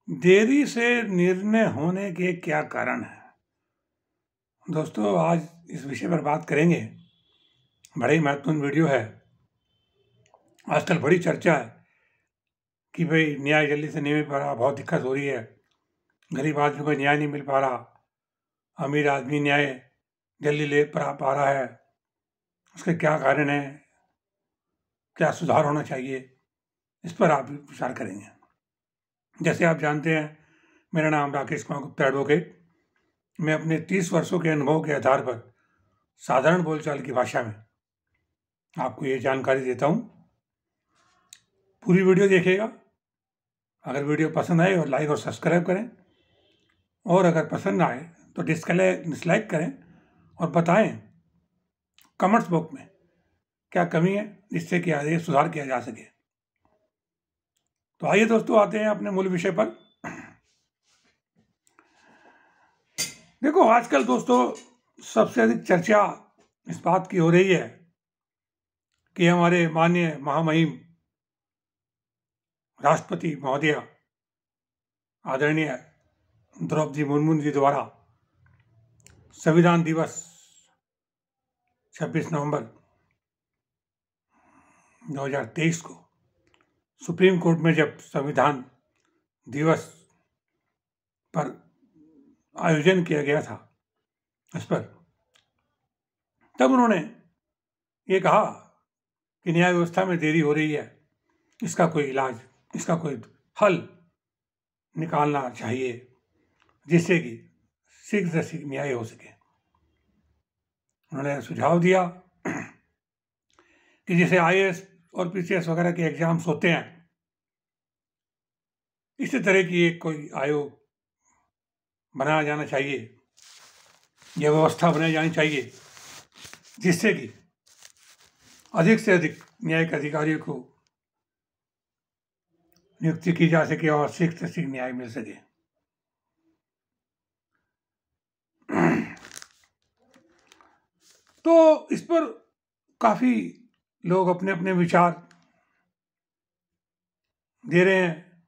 देरी से निर्णय होने के क्या कारण हैं? दोस्तों, आज इस विषय पर बात करेंगे। बड़ा ही महत्वपूर्ण वीडियो है। आजकल बड़ी चर्चा है कि भाई न्याय जल्दी से नहीं मिल पा रहा, बहुत दिक्कत हो रही है, गरीब आदमी को न्याय नहीं मिल पा रहा, अमीर आदमी न्याय जल्दी ले पा रहा है। उसके क्या कारण है, क्या सुधार होना चाहिए, इस पर आप विचार करेंगे। जैसे आप जानते हैं, मेरा नाम राकेश कुमार गुप्ता एडवोकेट। मैं अपने 30 वर्षों के अनुभव के आधार पर साधारण बोलचाल की भाषा में आपको ये जानकारी देता हूँ। पूरी वीडियो देखिएगा। अगर वीडियो पसंद आए और लाइक और सब्सक्राइब करें, और अगर पसंद आए तो डिसलाइक करें और बताएं कमेंट्स बॉक्स में क्या कमी है, जिससे कि आगे सुधार किया जा सके। तो आइए दोस्तों, आते हैं अपने मूल विषय पर। देखो, आजकल दोस्तों सबसे अधिक चर्चा इस बात की हो रही है कि हमारे माननीय महामहिम राष्ट्रपति महोदय आदरणीय द्रौपदी मुर्मू जी द्वारा संविधान दिवस 26 नवंबर 2023 को सुप्रीम कोर्ट में जब संविधान दिवस पर आयोजन किया गया था, इस पर तब उन्होंने ये कहा कि न्याय व्यवस्था में देरी हो रही है, इसका कोई इलाज, इसका कोई हल निकालना चाहिए, जिससे कि शीघ्र से शीघ्र न्याय हो सके। उन्होंने सुझाव दिया कि जैसे IAS और PCS वगैरह के एग्जाम्स होते हैं, इसी तरह की एक कोई आयोग बनाया जाना चाहिए, यह व्यवस्था बनाई जानी चाहिए, जिससे कि अधिक से अधिक न्यायिक अधिकारियों को नियुक्ति की जा सके और शीघ्र से शीघ्र न्याय मिल सके। तो इस पर काफी लोग अपने अपने विचार दे रहे हैं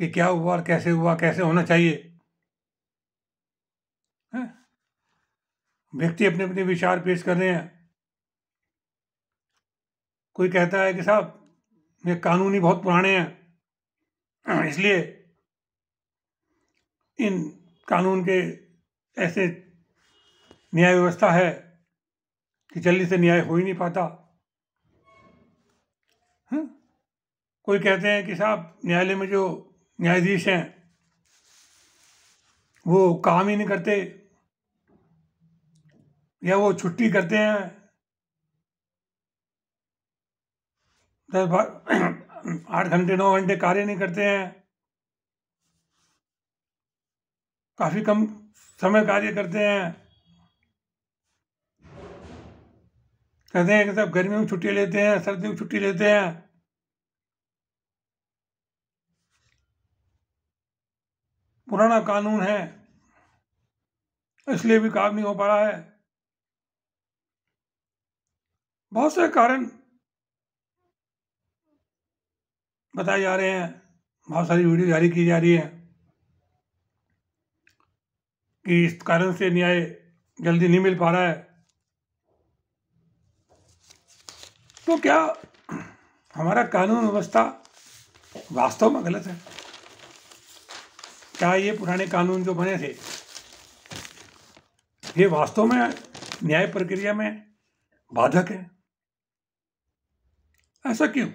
कि क्या हुआ और कैसे हुआ, कैसे होना चाहिए। व्यक्ति अपने अपने विचार पेश कर रहे हैं। कोई कहता है कि साहब ये कानून ही बहुत पुराने हैं, इसलिए इन कानून के ऐसे न्याय व्यवस्था है कि जल्दी से न्याय हो ही नहीं पाता। कोई कहते हैं कि साहब न्यायालय में जो न्यायाधीश हैं वो काम ही नहीं करते, या वो छुट्टी करते हैं, 8 घंटे 9 घंटे कार्य नहीं करते हैं, काफी कम समय कार्य करते हैं। कहते हैं कि सब गर्मियों में छुट्टी लेते हैं, सर्दियों में छुट्टी लेते हैं। पुराना कानून है, इसलिए भी काम नहीं हो पा रहा है। बहुत से कारण बताए जा रहे हैं, बहुत सारी वीडियो जारी की जा रही है कि इस कारण से न्याय जल्दी नहीं मिल पा रहा है। तो क्या हमारा कानून व्यवस्था वास्तव में गलत है? क्या ये पुराने कानून जो बने थे, ये वास्तव में न्याय प्रक्रिया में बाधक है? ऐसा क्यों?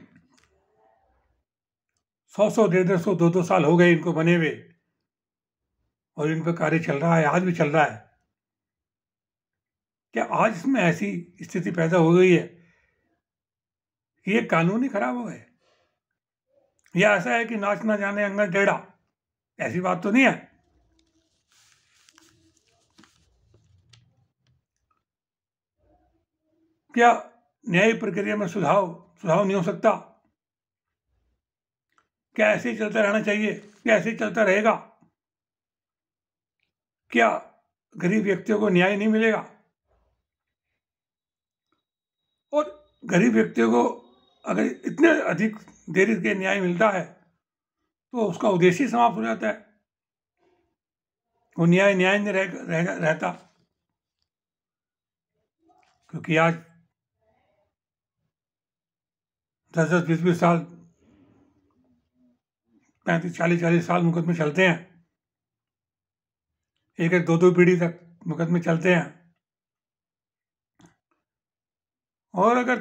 100 150 200 साल हो गए इनको बने हुए, और इन पर कार्य चल रहा है, आज भी चल रहा है। क्या आज इसमें ऐसी स्थिति पैदा हो गई है कि ये कानून ही खराब हो गए, या ऐसा है कि नाच ना जाने अंगन टेढ़ा? ऐसी बात तो नहीं है। क्या न्याय प्रक्रिया में सुधार नहीं हो सकता? क्या ऐसे ही चलता रहना चाहिए? क्या ऐसे ही चलता रहेगा? क्या गरीब व्यक्तियों को न्याय नहीं मिलेगा? और गरीब व्यक्तियों को अगर इतने अधिक देरी के न्याय मिलता है, तो उसका उद्देश्य ही समाप्त हो जाता है, वो न्याय नहीं रहता। क्योंकि आज 10-10, 20-20 साल, 35, 40-40 साल मुकदमे चलते हैं, एक 2-2 पीढ़ी तक मुकदमे चलते हैं। और अगर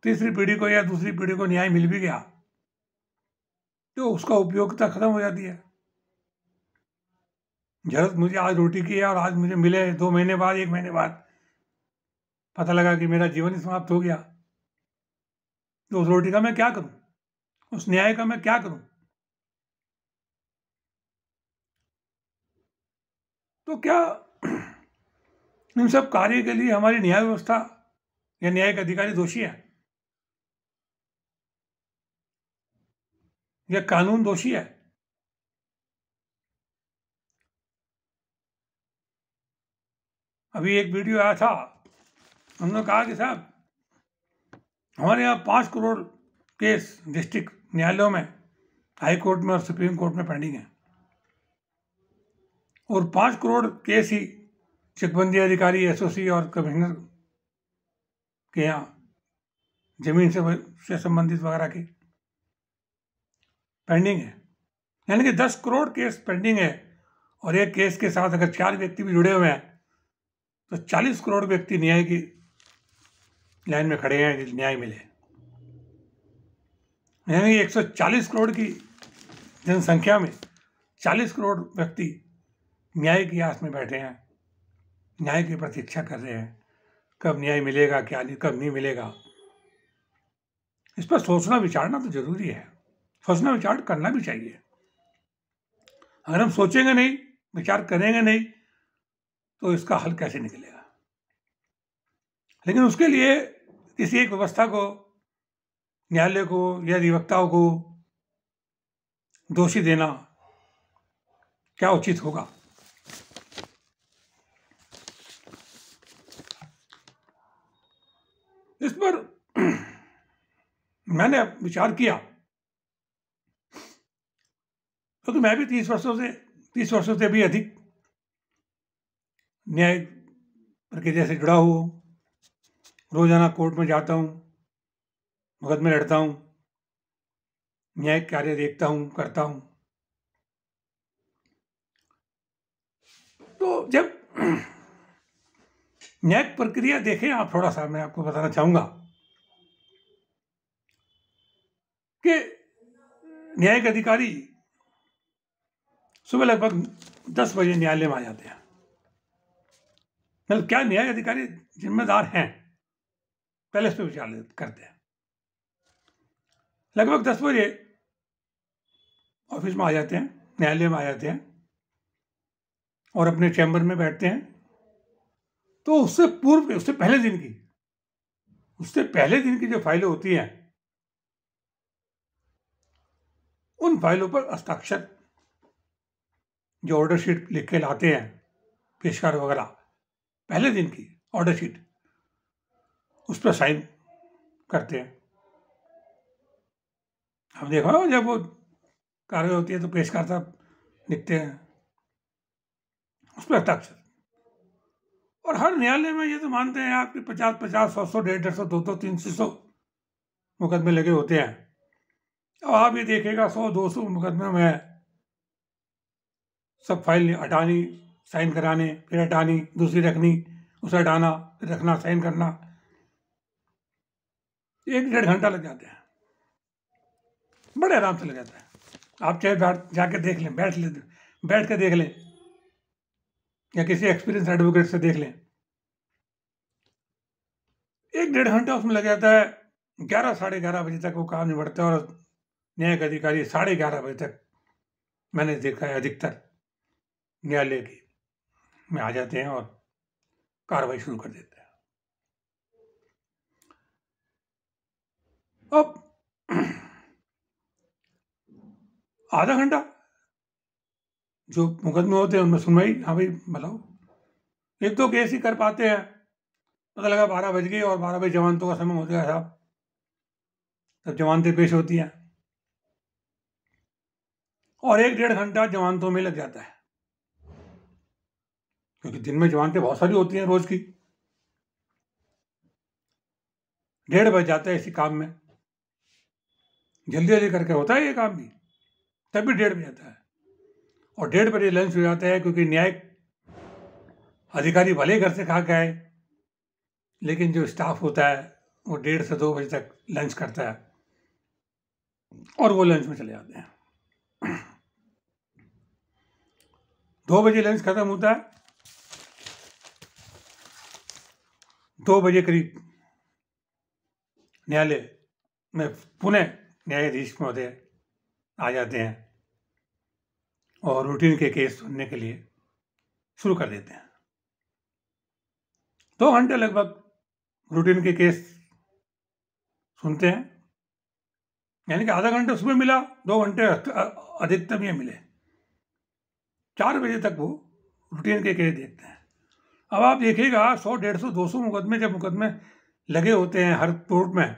तीसरी पीढ़ी को या दूसरी पीढ़ी को न्याय मिल भी गया तो उसका उपयोगिता खत्म हो जाती है। जरूरत मुझे आज रोटी की है और आज मुझे मिले 2 महीने बाद, 1 महीने बाद पता लगा कि मेरा जीवन ही समाप्त हो गया, तो उस रोटी का मैं क्या करूं, उस न्याय का मैं क्या करूं? तो क्या इन सब कार्य के लिए हमारी न्याय व्यवस्था या न्यायिक अधिकारी दोषी है या कानून दोषी है? अभी एक वीडियो आया था, उन्होंने कहा कि साहब हमारे यहाँ 5 करोड़ केस डिस्ट्रिक्ट न्यायालयों में, हाई कोर्ट में और सुप्रीम कोर्ट में पेंडिंग है, और 5 करोड़ केस ही चकबंदी अधिकारी, एसओसी और कमिश्नर के यहाँ जमीन से संबंधित वगैरह की पेंडिंग है। यानी कि 10 करोड़ केस पेंडिंग है, और एक केस के साथ अगर 4 व्यक्ति भी जुड़े हुए हैं तो 40 करोड़ व्यक्ति न्याय की लाइन में खड़े हैं कि न्याय मिले। यानी 140 करोड़ की जनसंख्या में 40 करोड़ व्यक्ति न्याय की आस में बैठे हैं, न्याय की प्रतीक्षा कर रहे हैं, कब न्याय मिलेगा, क्या नहीं, कब नहीं मिलेगा। इस पर सोचना विचारना तो जरूरी है, सोचना विचार करना भी चाहिए। अगर हम सोचेंगे नहीं, विचार करेंगे नहीं, तो इसका हल कैसे निकलेगा? लेकिन उसके लिए किसी एक व्यवस्था को, न्यायालय को या अधिवक्ताओं को दोषी देना क्या उचित होगा? इस पर मैंने विचार किया, क्योंकि मैं भी 30 वर्षों से भी अधिक न्याय प्रक्रिया से जुड़ा हूँ। रोजाना कोर्ट में जाता हूँ, मुकदमे लड़ता हूँ, न्यायिक कार्य देखता हूँ, करता हूँ। तो जब न्यायिक प्रक्रिया देखें आप, थोड़ा सा मैं आपको बताना चाहूंगा कि न्यायिक अधिकारी सुबह लगभग 10 बजे न्यायालय में आ जाते हैं। मतलब क्या न्यायिक अधिकारी जिम्मेदार हैं, पहले इस पर विचार करते हैं। लगभग 10 बजे ऑफिस में आ जाते हैं, न्यायालय में आ जाते हैं और अपने चैम्बर में बैठते हैं। तो उससे पूर्व, उससे पहले दिन की जो फाइलें होती हैं, उन फाइलों पर हस्ताक्षर, जो ऑर्डर शीट लिख के लाते हैं पेशकार वगैरह, पहले दिन की ऑर्डर शीट, उस पर साइन करते हैं। हम देखो जब वो कार्रवाई होती है तो पेशकार साहब लिखते हैं, उस पर हस्ताक्षर। और हर न्यायालय में ये तो मानते हैं आपके 50-50, 100-100, 150, 200, 300 मुकदमे लगे होते हैं। अब आप ये देखिएगा 100-200 मुकदमे में सब फाइल हटानी, साइन कराने, फिर हटानी, दूसरी रखनी, उसे हटाना, फिर रखना, साइन करना, 1-1.5 घंटा लग जाते हैं। बड़े आराम से लग जाता है। आप चाहे जाके देख लें, बैठ के देख लें, या किसी एक्सपीरियंस एडवोकेट से देख लें, 1-1.5 घंटा उसमें लग जाता है। 11-11:30 बजे तक वो काम निबटता है, और न्यायिक अधिकारी 11:30 बजे तक मैंने देखा है अधिकतर न्यायालय की में आ जाते हैं और कार्रवाई शुरू कर देते हैं। अब आधा घंटा जो मुकदमे होते हैं उनमें सुनवाई, हाँ भाई बताओ, 1-2 केस ही कर पाते हैं। पता लगा 12 बज गए और 12 बजे जमानतों का समय हो गया साहब, तब जमानतें पेश होती हैं। और 1-1.5 घंटा जमानतों में लग जाता है, क्योंकि दिन में जमानतें बहुत सारी होती हैं रोज की। 1:30 बज जाता है इसी काम में। जल्दी जल्दी करके होता है ये काम भी, तब भी 1:30 बज जाता है। और 1:30 बजे लंच हो जाता है, क्योंकि न्यायिक अधिकारी भले ही घर से खा के आए, लेकिन जो स्टाफ होता है वो 1:30 से 2 बजे तक लंच करता है, और वो लंच में चले जाते हैं। 2 बजे लंच खत्म होता है, 2 बजे करीब न्यायालय में पुनः न्यायाधीश महोदय आ जाते हैं और रूटीन के केस सुनने के लिए शुरू कर देते हैं। 2 घंटे लगभग रूटीन के केस सुनते हैं, यानी कि आधा घंटा सुबह मिला, 2 घंटे अधिकतम ये मिले। 4 बजे तक वो रूटीन के केस देखते हैं। अब आप देखिएगा 100, 150, 200 मुकदमे जब मुकदमे लगे होते हैं हर कोर्ट में,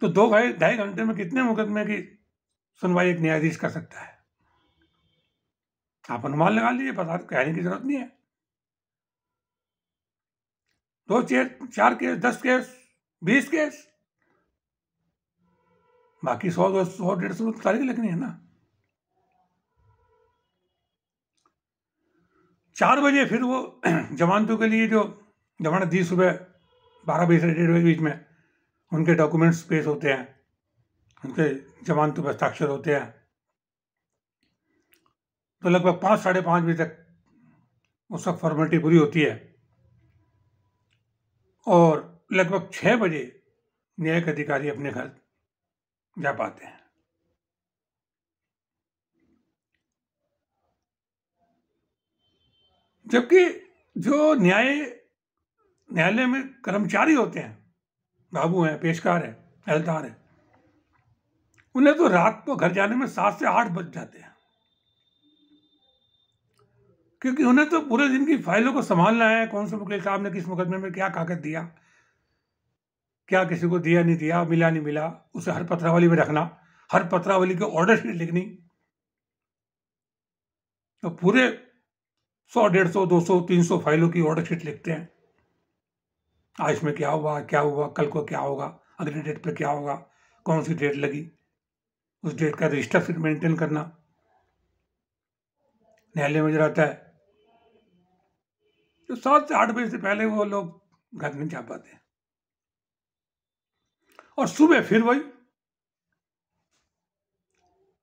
तो 2-2.5 घंटे में कितने मुकदमे की सुनवाई एक न्यायाधीश कर सकता है? आप अनुमान लगा लीजिए, पता कहने की जरूरत नहीं है। 2 4 केस, 10 केस, 20 केस, बाकी 100, 200, 150 तारीख लिखनी है ना। 4 बजे फिर वो जमानतों के लिए जो जमानत दी सुबह 12 बजे से 1:30 बजे के बीच में, उनके डॉक्यूमेंट्स पेश होते हैं, उनके जमानतों पर हस्ताक्षर होते हैं, तो लगभग 5, 5:30 बजे तक वो सब फॉर्मेलिटी पूरी होती है, और लगभग 6 बजे न्यायिक अधिकारी अपने घर जा पाते हैं। जबकि जो न्यायालय में कर्मचारी होते हैं, बाबू हैं, पेशकार हैं, हवलदार हैं, उन्हें तो रात को घर जाने में 7 से 8 बज जाते हैं, क्योंकि उन्हें तो पूरे दिन की फाइलों को संभालना है। कौन से वकील साहब ने किस मुकदमे में क्या कागज दिया, क्या किसी को दिया नहीं दिया, मिला नहीं मिला, उसे हर पत्रावली में रखना, हर पत्रावली की ऑर्डर शीट लिखनी, तो पूरे 100, 150, 200, 300 फाइलों की ऑर्डर शीट लिखते हैं। आज इसमें क्या हुआ, कल को क्या होगा, अगली डेट पे क्या होगा, कौन सी डेट लगी, उस डेट का रजिस्टर फिर मेंटेन करना न्यायालय में रहता है। तो 7 से 8 बजे से पहले वो लोग घर नहीं जा पाते, और सुबह फिर वही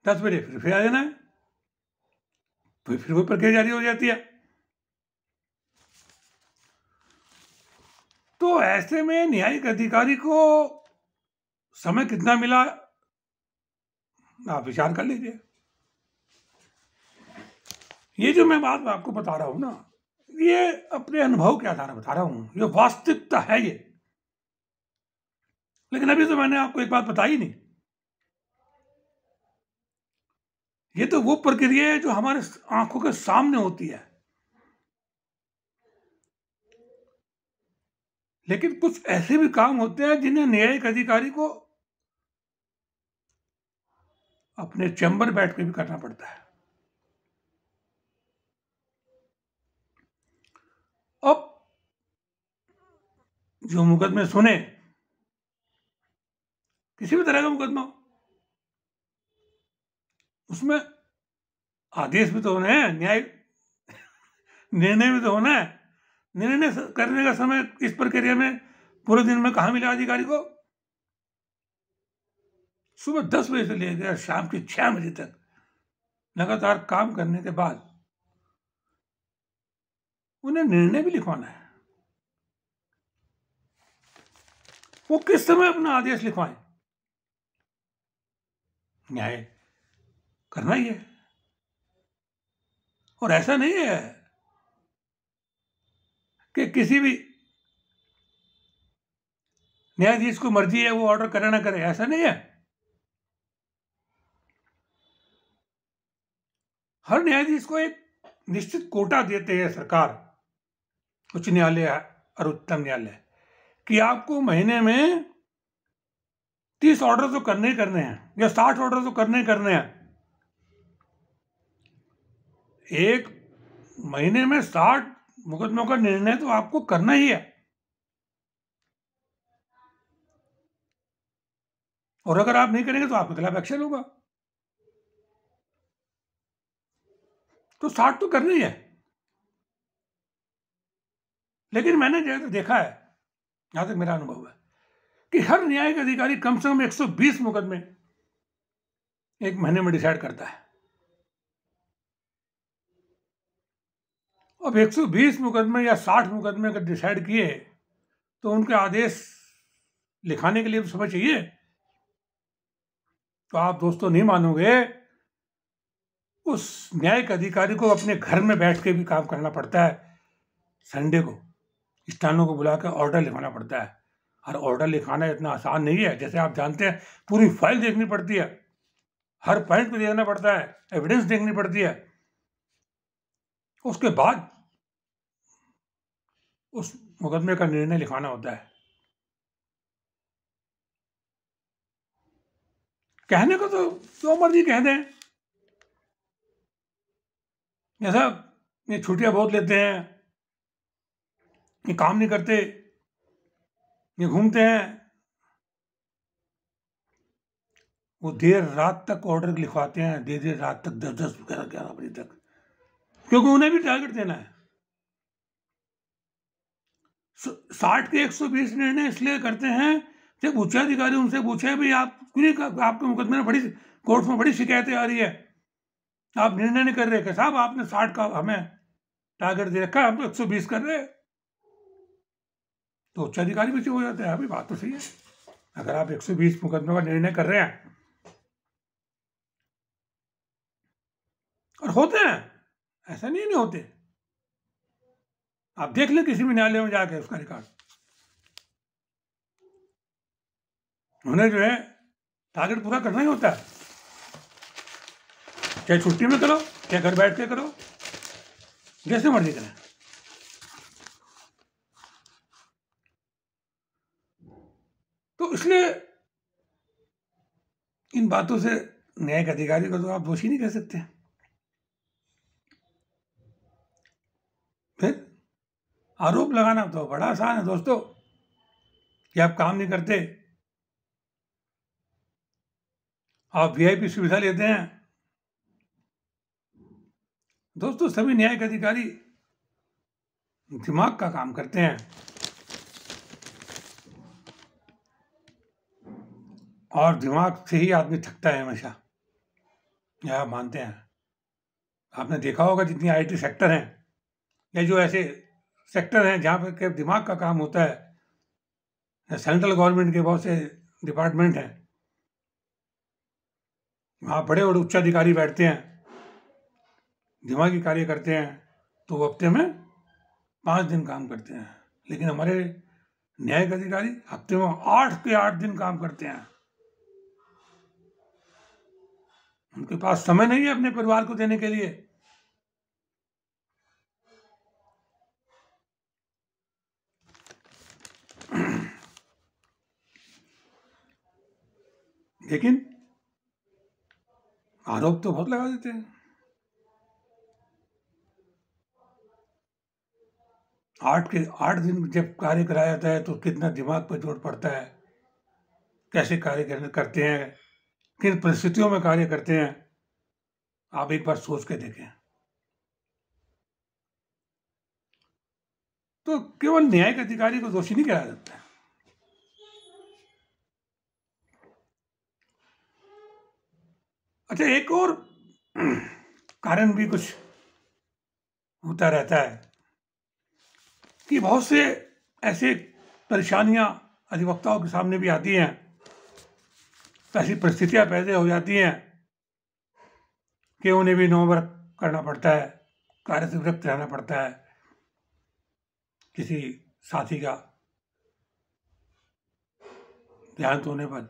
10 बजे फिर आ जाना है, फिर वो प्रक्रिया जारी हो जाती है। तो ऐसे में न्यायिक अधिकारी को समय कितना मिला, आप विचार कर लीजिए। ये जो मैं बात आपको बता रहा हूं ना, ये अपने अनुभव के आधार पर बता रहा हूं, ये वास्तविकता है ये। लेकिन अभी तो मैंने आपको एक बात बताई नहीं, ये तो वो प्रक्रिया है जो हमारे आंखों के सामने होती है, लेकिन कुछ ऐसे भी काम होते हैं जिन्हें न्यायिक अधिकारी को अपने चैम्बर बैठ के भी करना पड़ता है। अब जो मुकदमे सुने, किसी भी तरह का मुकदमा, उसमें आदेश भी तो होना है, निर्णय भी तो होना है। निर्णय करने का समय इस प्रक्रिया में पूरे दिन में कहाँ मिला अधिकारी को? सुबह 10 बजे से लेकर शाम के 6 बजे तक लगातार काम करने के बाद उन्हें निर्णय भी लिखवाना है। वो किस समय अपना आदेश लिखवाएं? न्याय करना ही है। और ऐसा नहीं है कि किसी भी न्यायाधीश को मर्जी है वो ऑर्डर करे ना करे, ऐसा नहीं है। हर न्यायाधीश को एक निश्चित कोटा देते हैं सरकार, उच्च न्यायालय और उच्चतम न्यायालय, कि आपको महीने में 30 ऑर्डर तो करने ही करने हैं, या 60 ऑर्डर तो करने ही करने हैं। एक महीने में 60 मुकदमों का निर्णय तो आपको करना ही है, और अगर आप नहीं करेंगे तो आपके खिलाफ एक्शन होगा। तो 60 तो करना ही है। लेकिन मैंने जो देखा है, जहां तक मेरा अनुभव है, कि हर न्यायिक अधिकारी कम से कम 120 मुकदमे एक महीने में डिसाइड करता है। अब 120 मुकदमे या 60 मुकदमे अगर डिसाइड किए तो उनके आदेश लिखाने के लिए तो समय चाहिए। तो आप दोस्तों नहीं मानोगे, उस न्यायिक अधिकारी को अपने घर में बैठ के भी काम करना पड़ता है। संडे को स्टानों को बुला कर ऑर्डर लिखवाना पड़ता है, और ऑर्डर लिखाना इतना आसान नहीं है। जैसे आप जानते हैं, पूरी फाइल देखनी पड़ती है, हर पॉइंट को देखना पड़ता है, एविडेंस देखनी पड़ती है, उसके बाद उस मुकदमे का निर्णय लिखाना होता है। कहने को तो जो मर्जी कह दें, जैसा ये छुट्टियां बहुत लेते हैं, ये काम नहीं करते, ये घूमते हैं, वो देर रात तक ऑर्डर लिखवाते हैं, देर रात तक 10-10, 11-11 बजे तक, क्योंकि उन्हें भी टारगेट देना है। 60 के 120 निर्णय इसलिए करते हैं जब उच्चाधिकारी उनसे पूछे, भाई आप क्यों नहीं, आपके मुकदमे में कोर्ट में बड़ी शिकायतें आ रही है, आप निर्णय नहीं कर रहे। कि साहब आपने 60 का हमें टारगेट दे रखा है, हम तो 120 कर रहे हैं। तो उच्चाधिकारी भी चुप हो जाते हैं। अभी बात तो सही है, अगर आप 120 मुकदमे का निर्णय कर रहे हैं, और होते हैं, ऐसा नहीं होते, आप देख लें किसी भी न्यायालय में जाके उसका रिकॉर्ड, उन्हें जो है टारगेट पूरा करना ही होता है, चाहे छुट्टी में करो, चाहे घर बैठ के करो, जैसे मर्जी करें। तो इसलिए इन बातों से न्यायिक अधिकारी को तो आप दोषी नहीं कह सकते। फिर आरोप लगाना तो बड़ा आसान है दोस्तों, कि आप काम नहीं करते, आप वीआईपी सुविधा लेते हैं। दोस्तों, सभी न्यायिक अधिकारी दिमाग का काम करते हैं, और दिमाग से ही आदमी थकता है हमेशा, यह आप मानते हैं। आपने देखा होगा, जितनी आईटी सेक्टर हैं, या जो ऐसे सेक्टर हैं जहाँ पर दिमाग का काम होता है, सेंट्रल गवर्नमेंट के बहुत से डिपार्टमेंट हैं, वहाँ बड़े बड़े उच्चाधिकारी बैठते हैं, दिमागी कार्य करते हैं, तो वो हफ्ते में 5 दिन काम करते हैं। लेकिन हमारे न्यायिक अधिकारी हफ्ते में 8 के 8 दिन काम करते हैं। उनके पास समय नहीं है अपने परिवार को देने के लिए। लेकिन आरोप तो बहुत लगा देते हैं। 8 के 8 दिन जब कार्य कराया जाता है तो कितना दिमाग पर जोर पड़ता है, कैसे कार्य करते हैं, किन परिस्थितियों में कार्य करते हैं, आप एक बार सोच के देखें। तो केवल न्यायिक अधिकारी को दोषी नहीं कहा जाता है। अच्छा, एक और कारण भी कुछ होता रहता है, कि बहुत से ऐसे परेशानियां अधिवक्ताओं के सामने भी आती हैं, ऐसी परिस्थितियां पैदा हो जाती हैं कि उन्हें भी नो वर्क करना पड़ता है, कार्य से विरक्त रहना पड़ता है, किसी साथी का देहांत होने पर,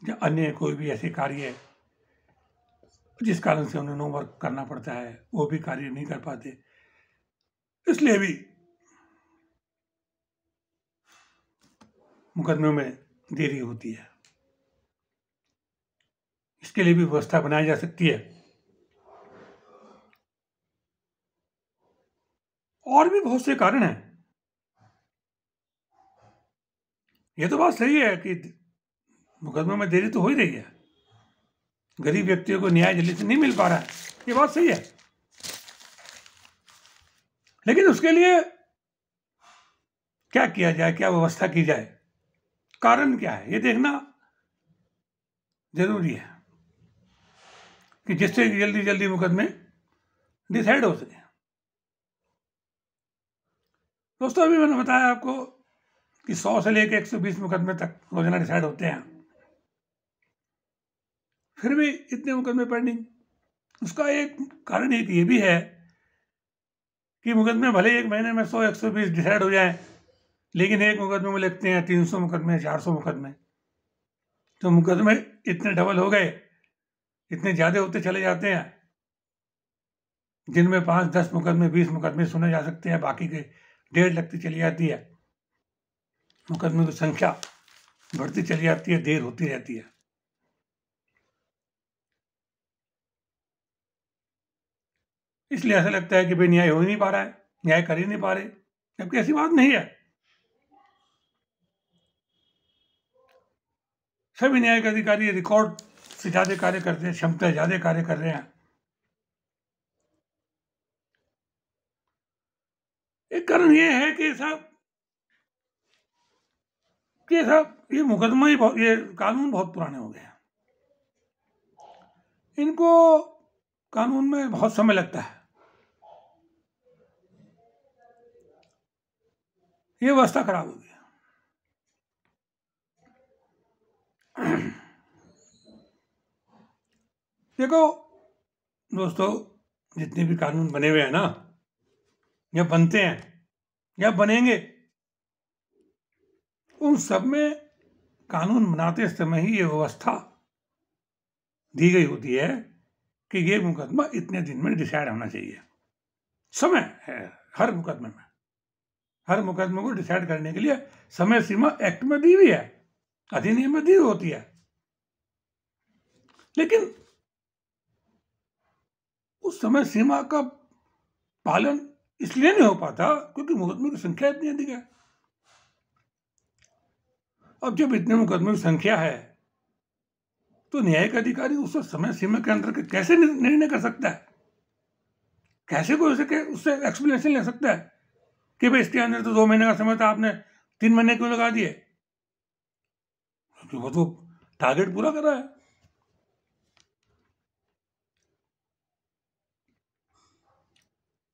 या अन्य कोई भी ऐसे कार्य है जिस कारण से उन्हें नो वर्क करना पड़ता है, वो भी कार्य नहीं कर पाते, इसलिए भी मुकदमे में देरी होती है। इसके लिए भी व्यवस्था बनाई जा सकती है। और भी बहुत से कारण हैं। ये तो बात सही है कि मुकदमे में देरी तो हो ही रही है, गरीब व्यक्तियों को न्याय जल्दी से नहीं मिल पा रहा है, ये बात सही है। लेकिन उसके लिए क्या किया जाए, क्या व्यवस्था की जाए, कारण क्या है, ये देखना जरूरी है कि जिससे जल्दी जल्दी मुकदमे डिसाइड हो सके। दोस्तों, अभी मैंने बताया आपको कि 100 से लेकर 120 मुकदमे तक रोजाना डिसाइड होते हैं, फिर भी इतने मुकदमे पेंडिंग। उसका एक कारण एक ये भी है कि मुकदमे भले एक महीने में 100-120 डिसाइड हो जाए, लेकिन एक मुकदमे में लिखते हैं 300 मुकदमे, 400 मुकदमे, तो मुकदमे इतने डबल हो गए, इतने ज्यादा होते चले जाते हैं, जिनमें 5-10 मुकदमे, 20 मुकदमे सुने जा सकते हैं, बाकी के 1.5 लगती चली जाती है। मुकदमे की संख्या बढ़ती चली जाती है, देर होती रहती है। इसलिए ऐसा लगता है कि भाई न्याय हो ही नहीं पा रहा है, न्याय कर ही नहीं पा रहे, जबकि ऐसी बात नहीं है। सभी न्यायिक अधिकारी रिकॉर्ड से ज्यादा कार्य करते हैं, क्षमता ज्यादा कार्य कर रहे हैं। एक कारण ये है कि ये मुकदमा ही बहुत, ये कानून बहुत पुराने हो गए हैं, इनको कानून में बहुत समय लगता है, ये व्यवस्था खराब हो गई। देखो दोस्तों, जितने भी कानून बने हुए हैं ना, या बनते हैं या बनेंगे, उन सब में कानून बनाते समय ही ये व्यवस्था दी गई होती है कि ये मुकदमा इतने दिन में डिसाइड होना चाहिए। समय है हर मुकदमे में, हर मुकदमे को डिसाइड करने के लिए समय सीमा एक्ट में दी हुई है, अधिनियम में दी हुई होती है। लेकिन उस समय सीमा का पालन इसलिए नहीं हो पाता क्योंकि मुकदमे की संख्या इतनी अधिक है। अब जब इतने मुकदमे की संख्या है तो न्यायिक अधिकारी उस समय सीमा के अंदर कैसे निर्णय कर सकता है, कैसे कोई उससे एक्सप्लेनेशन ले सकता है कि भाई इसके अंदर तो 2 महीने का समय था, आपने 3 महीने क्यों लगा दिए? वो तो टारगेट पूरा कर रहा है।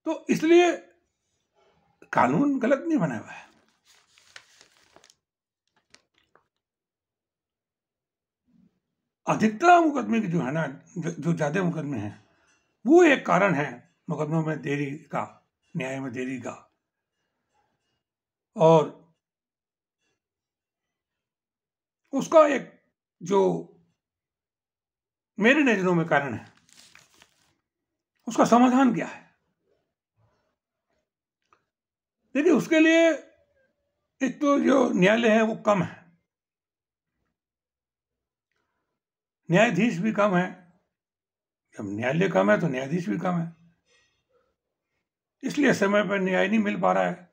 तो इसलिए कानून गलत नहीं बना हुआ है। अधिकता मुकदमे की जो है ना, जो ज्यादा मुकदमे हैं, वो एक कारण है मुकदमों में देरी का, न्याय में देरी का। और उसका एक जो मेरी नजरों में कारण है, उसका समाधान क्या है? देखिए, उसके लिए एक तो जो न्यायालय है वो कम है, न्यायाधीश भी कम है। जब न्यायालय कम है तो न्यायाधीश भी कम है, इसलिए समय पर न्याय नहीं मिल पा रहा है,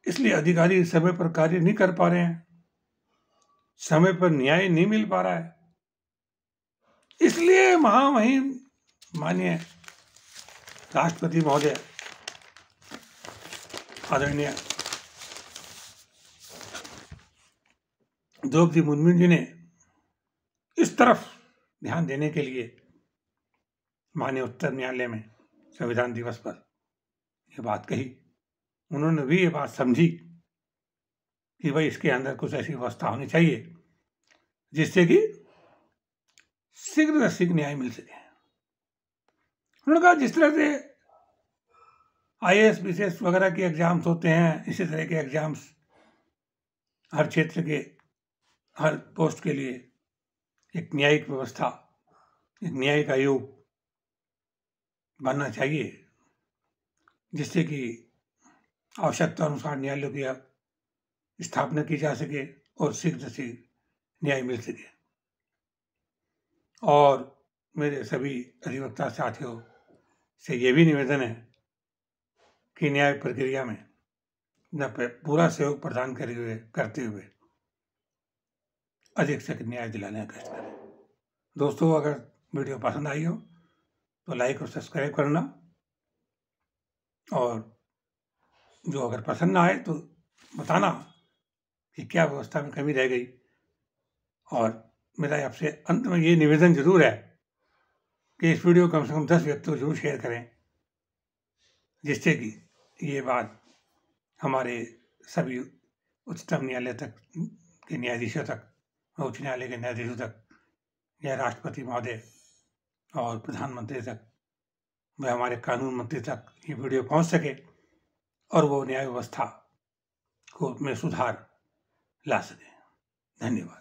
इसलिए अधिकारी समय पर कार्य नहीं कर पा रहे हैं, समय पर न्याय नहीं मिल पा रहा है। इसलिए महामहिम माननीय राष्ट्रपति महोदय आदरणीय द्रौपदी मुर्मू जी ने इस तरफ ध्यान देने के लिए माननीय उच्चतम न्यायालय में संविधान दिवस पर यह बात कही। उन्होंने भी ये बात समझी कि भाई इसके अंदर कुछ ऐसी व्यवस्था होनी चाहिए जिससे कि शीघ्र से शीघ्र न्याय मिल सके। उन्होंने कहा जिस तरह से IAS BCS वगैरह के एग्जाम्स होते हैं, इसी तरह के एग्जाम्स हर क्षेत्र के हर पोस्ट के लिए एक न्यायिक व्यवस्था, एक न्यायिक आयोग बनना चाहिए, जिससे कि आवश्यकता अनुसार न्यायालयों की स्थापना की जा सके और शीघ्र से न्याय मिल सके। और मेरे सभी अधिवक्ता साथियों से ये भी निवेदन है कि न्याय प्रक्रिया में न पूरा सहयोग प्रदान करते हुए अधिक से अधिक न्याय दिलाने का कष्ट करें। दोस्तों, अगर वीडियो पसंद आई हो तो लाइक और सब्सक्राइब करना, और जो अगर पसंद ना आए तो बताना कि क्या व्यवस्था में कमी रह गई। और मेरा आपसे अंत में ये निवेदन जरूर है कि इस वीडियो को कम से कम 10 व्यक्तियों को जरूर शेयर करें, जिससे कि ये बात हमारे सभी उच्चतम न्यायालय तक के न्यायाधीशों तक, उच्च न्यायालय के न्यायाधीशों तक, या राष्ट्रपति महोदय और प्रधानमंत्री तक, व हमारे कानून मंत्री तक ये वीडियो पहुंच सके और वो न्याय व्यवस्था को में सुधार ला सके। धन्यवाद।